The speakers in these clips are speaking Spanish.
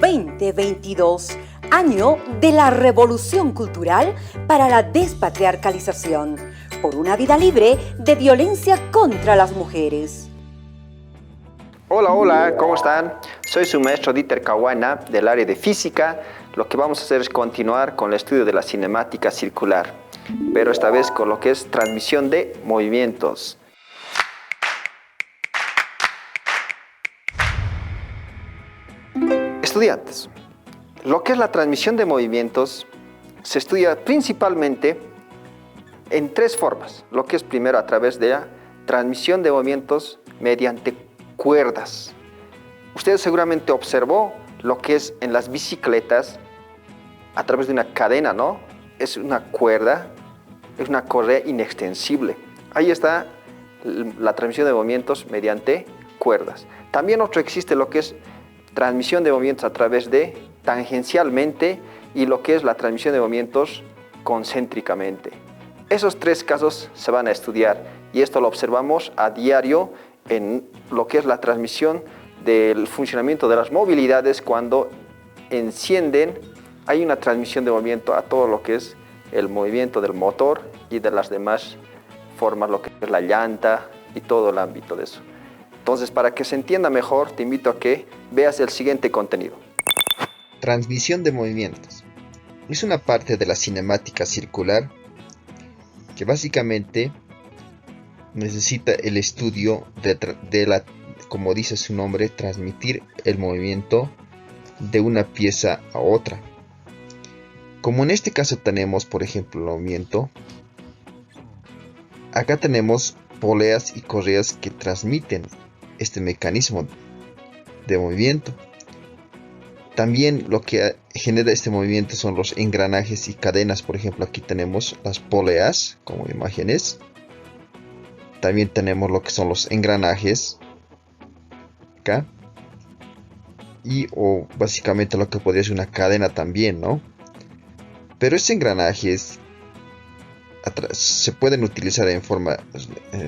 2022, año de la revolución cultural para la despatriarcalización, por una vida libre de violencia contra las mujeres. Hola, ¿cómo están? Soy su maestro Dieter Cahuana del área de física. Lo que vamos a hacer es continuar con el estudio de la cinemática circular, pero esta vez con lo que es transmisión de movimientos. Estudiantes, lo que es la transmisión de movimientos se estudia principalmente en tres formas. Lo que es primero a través de la transmisión de movimientos mediante cuerdas. Usted seguramente observó lo que es en las bicicletas a través de una cadena, ¿no? Es una cuerda, es una correa inextensible. Ahí está la transmisión de movimientos mediante cuerdas. También existe lo que es transmisión de movimientos a través de tangencialmente y lo que es la transmisión de movimientos concéntricamente. Esos tres casos se van a estudiar y esto lo observamos a diario en lo que es la transmisión del funcionamiento de las movilidades. Cuando encienden, hay una transmisión de movimiento a todo lo que es el movimiento del motor y de las demás formas, lo que es la llanta y todo el ámbito de eso. Entonces, para que se entienda mejor, te invito a que veas el siguiente contenido. Transmisión de movimientos. Es una parte de la cinemática circular que básicamente necesita el estudio de la, como dice su nombre, transmitir el movimiento de una pieza a otra. Como en este caso tenemos, por ejemplo, el movimiento, acá tenemos poleas y correas que transmiten este mecanismo de movimiento. También lo que genera este movimiento son los engranajes y cadenas. Por ejemplo, aquí tenemos las poleas como imágenes. También tenemos lo que son los engranajes acá. O básicamente lo que podría ser una cadena también, ¿no? Pero estos engranajes se pueden utilizar en forma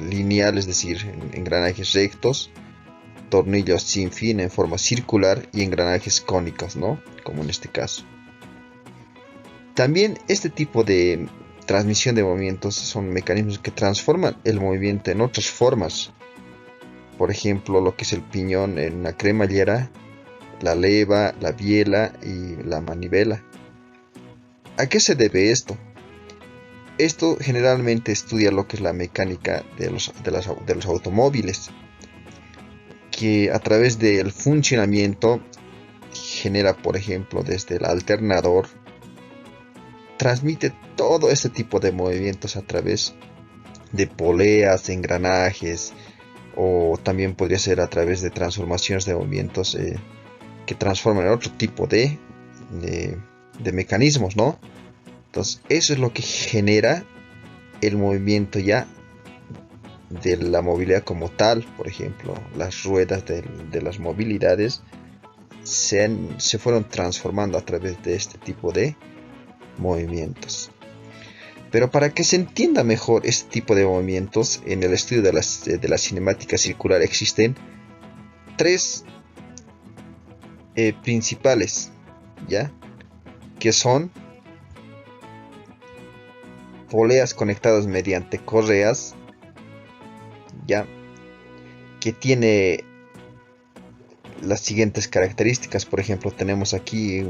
lineal, es decir, engranajes rectos, tornillos sin fin en forma circular y engranajes cónicos, ¿no? Como en este caso. También este tipo de transmisión de movimientos son mecanismos que transforman el movimiento en otras formas. Por ejemplo, lo que es el piñón en una cremallera, la leva, la biela y la manivela. ¿A qué se debe esto? Esto generalmente estudia lo que es la mecánica de los automóviles, que a través del funcionamiento genera, por ejemplo, desde el alternador, transmite todo este tipo de movimientos a través de poleas, engranajes, o también podría ser a través de transformaciones de movimientos que transforman en otro tipo de mecanismos, ¿no? Entonces eso es lo que genera el movimiento ya de la movilidad como tal. Por ejemplo, las ruedas de las movilidades se fueron transformando a través de este tipo de movimientos. Pero para que se entienda mejor este tipo de movimientos, en el estudio de la cinemática circular existen tres principales, ¿ya? Que son poleas conectadas mediante correas, ¿ya? Que tiene las siguientes características. Por ejemplo, tenemos aquí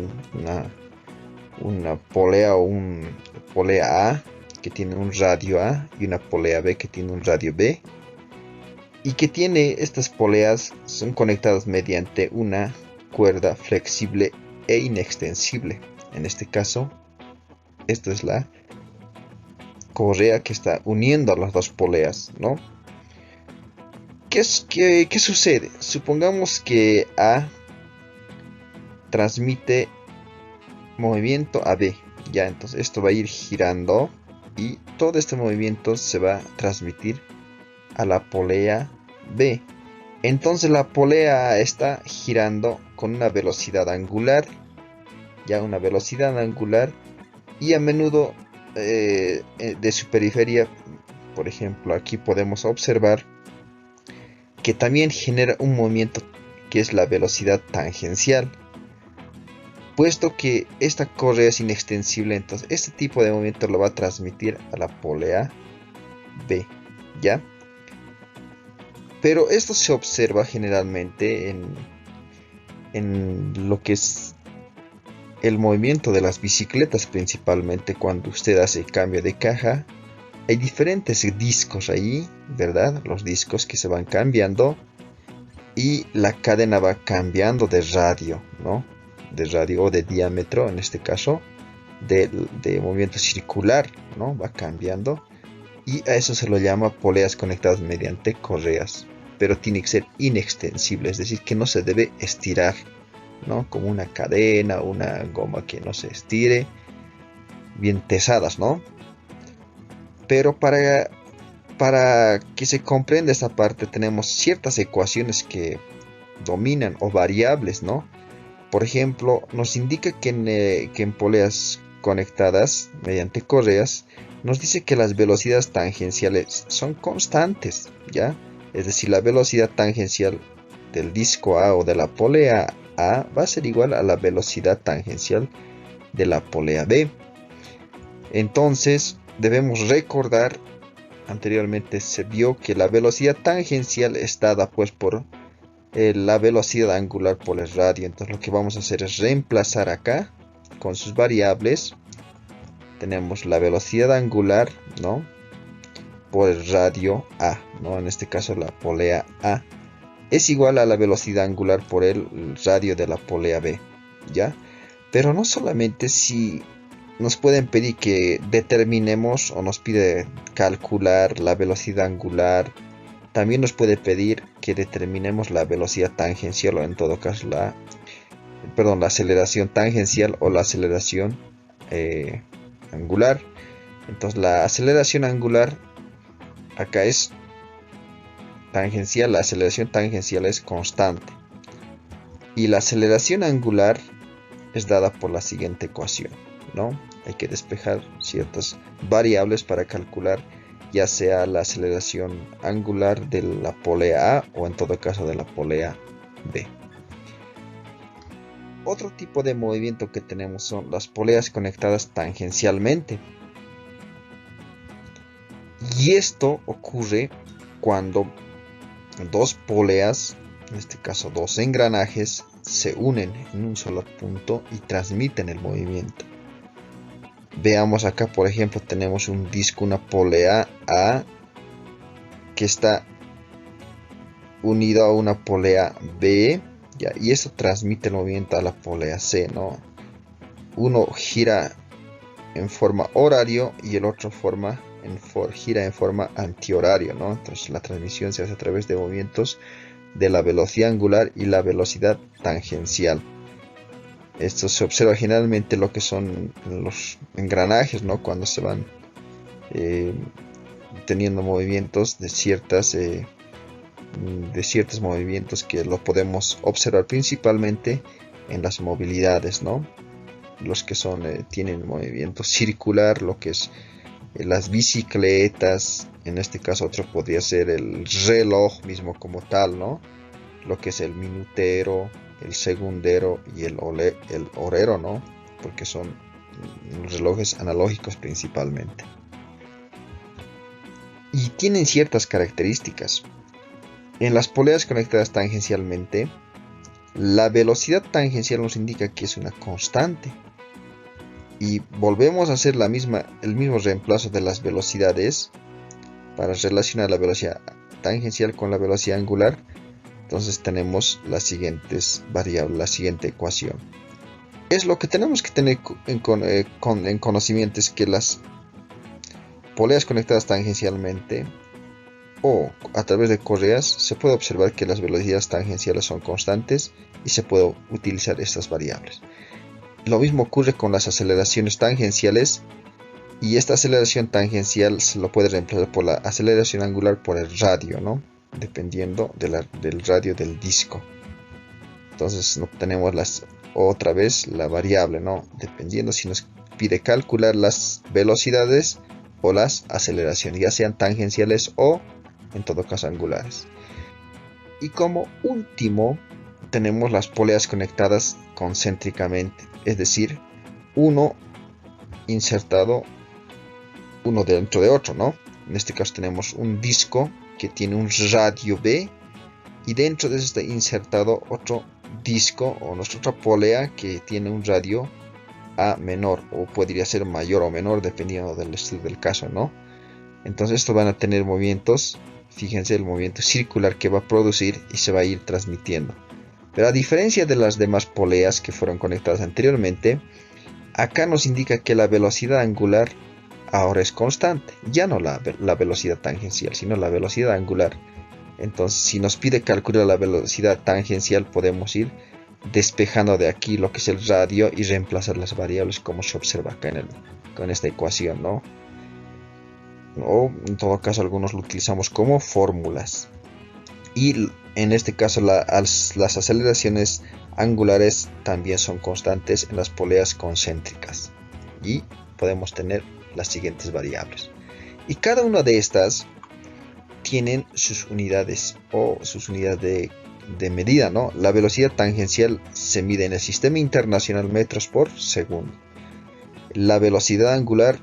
una polea o un polea A que tiene un radio A y una polea B que tiene un radio B, y que tiene estas poleas son conectadas mediante una cuerda flexible e inextensible. En este caso, esta es la correa que está uniendo a las dos poleas, ¿no? ¿Qué sucede? Supongamos que A transmite movimiento a B, ya, entonces esto va a ir girando y todo este movimiento se va a transmitir a la polea B. Entonces la polea está girando con una velocidad angular, ya, una velocidad angular, y a menudo de su periferia, por ejemplo, aquí podemos observar que también genera un movimiento que es la velocidad tangencial. puesto que esta correa es inextensible, entonces este tipo de movimiento lo va a transmitir a la polea B, ¿ya? Pero esto se observa generalmente en lo que es el movimiento de las bicicletas, principalmente cuando usted hace cambio de caja. Hay diferentes discos ahí, ¿verdad? Los discos que se van cambiando y la cadena va cambiando de radio, ¿no? De radio o de diámetro, en este caso, de movimiento circular, ¿no? Va cambiando. Y a eso se lo llama poleas conectadas mediante correas, pero tiene que ser inextensible, es decir, que no se debe estirar, ¿no? Como una cadena, una goma que no se estire, bien pesadas, ¿no? Pero para que se comprenda esta parte tenemos ciertas ecuaciones que dominan o variables, ¿no? Por ejemplo, nos indica que en poleas conectadas mediante correas nos dice que las velocidades tangenciales son constantes, ¿ya? Es decir, la velocidad tangencial del disco A o de la polea A va a ser igual a la velocidad tangencial de la polea B. Entonces, debemos recordar, anteriormente se vio que la velocidad tangencial es dada pues por la velocidad angular por el radio. Entonces lo que vamos a hacer es reemplazar acá con sus variables. Tenemos la velocidad angular, ¿no? Por el radio A, ¿no? En este caso la polea A es igual a la velocidad angular por el radio de la polea B, ¿ya? Pero no solamente si nos pueden pedir que determinemos o nos pide calcular la velocidad angular, también nos puede pedir que determinemos la velocidad tangencial o en todo caso la aceleración tangencial o la aceleración angular. Entonces la aceleración angular acá es tangencial, la aceleración tangencial es constante y la aceleración angular es dada por la siguiente ecuación, ¿no? Hay que despejar ciertas variables para calcular ya sea la aceleración angular de la polea A o en todo caso de la polea B. Otro tipo de movimiento que tenemos son las poleas conectadas tangencialmente. Y esto ocurre cuando dos poleas, en este caso dos engranajes, se unen en un solo punto y transmiten el movimiento. Veamos acá, por ejemplo, tenemos un disco, una polea A que está unido a una polea B, ¿ya? Y eso transmite el movimiento a la polea C, ¿no? Uno gira en forma horario y el otro gira en forma antihorario, ¿no? Entonces la transmisión se hace a través de movimientos de la velocidad angular y la velocidad tangencial. Esto se observa generalmente lo que son los engranajes, ¿no? Cuando se van teniendo movimientos de ciertos movimientos que lo podemos observar principalmente en las movilidades, ¿no? Los que tienen movimiento circular, lo que es las bicicletas, en este caso otro podría ser el reloj mismo como tal, ¿no? Lo que es el minutero, el segundero y el horero, ¿no? Porque son relojes analógicos principalmente. Y tienen ciertas características. En las poleas conectadas tangencialmente, la velocidad tangencial nos indica que es una constante. Y volvemos a hacer el mismo reemplazo de las velocidades para relacionar la velocidad tangencial con la velocidad angular. Entonces tenemos las siguientes variables, la siguiente ecuación. Es lo que tenemos que tener en conocimiento, es que las poleas conectadas tangencialmente o a través de correas se puede observar que las velocidades tangenciales son constantes y se puede utilizar estas variables. Lo mismo ocurre con las aceleraciones tangenciales y esta aceleración tangencial se lo puede reemplazar por la aceleración angular por el radio, ¿no? Dependiendo del radio del disco. Entonces no tenemos otra vez la variable, ¿no? Dependiendo si nos pide calcular las velocidades o las aceleraciones, ya sean tangenciales o en todo caso angulares. Y como último tenemos las poleas conectadas concéntricamente, es decir, uno insertado uno dentro de otro, ¿no? En este caso tenemos un disco que tiene un radio B y dentro de eso está insertado otro disco o nuestra otra polea que tiene un radio A menor, o podría ser mayor o menor dependiendo del estudio del caso, ¿no? Entonces estos van a tener movimientos, fíjense el movimiento circular que va a producir y se va a ir transmitiendo. Pero a diferencia de las demás poleas que fueron conectadas anteriormente, acá nos indica que la velocidad angular ahora es constante, ya no la velocidad tangencial, sino la velocidad angular. Entonces, si nos pide calcular la velocidad tangencial, podemos ir despejando de aquí lo que es el radio y reemplazar las variables como se observa acá con esta ecuación, ¿no? O en todo caso algunos lo utilizamos como fórmulas. Y en este caso las aceleraciones angulares también son constantes en las poleas concéntricas. Y podemos tener las siguientes variables. Y cada una de estas tienen sus unidades o sus unidades de medida, ¿no? La velocidad tangencial se mide en el sistema internacional metros por segundo. La velocidad angular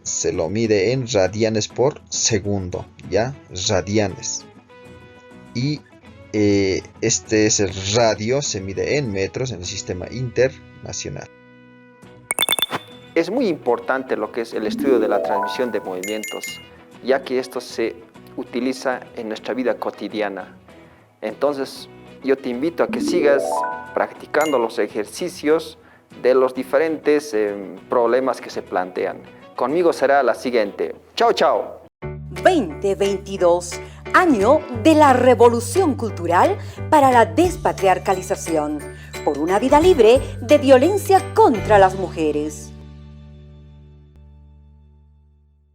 se lo mide en radianes por segundo, ¿ya? Radianes. Y este es el radio, se mide en metros en el sistema internacional. Es muy importante lo que es el estudio de la transmisión de movimientos, ya que esto se utiliza en nuestra vida cotidiana. Entonces, yo te invito a que sigas practicando los ejercicios de los diferentes problemas que se plantean. Conmigo será la siguiente. ¡Chao, chao! 2022, año de la revolución cultural para la despatriarcalización, por una vida libre de violencia contra las mujeres.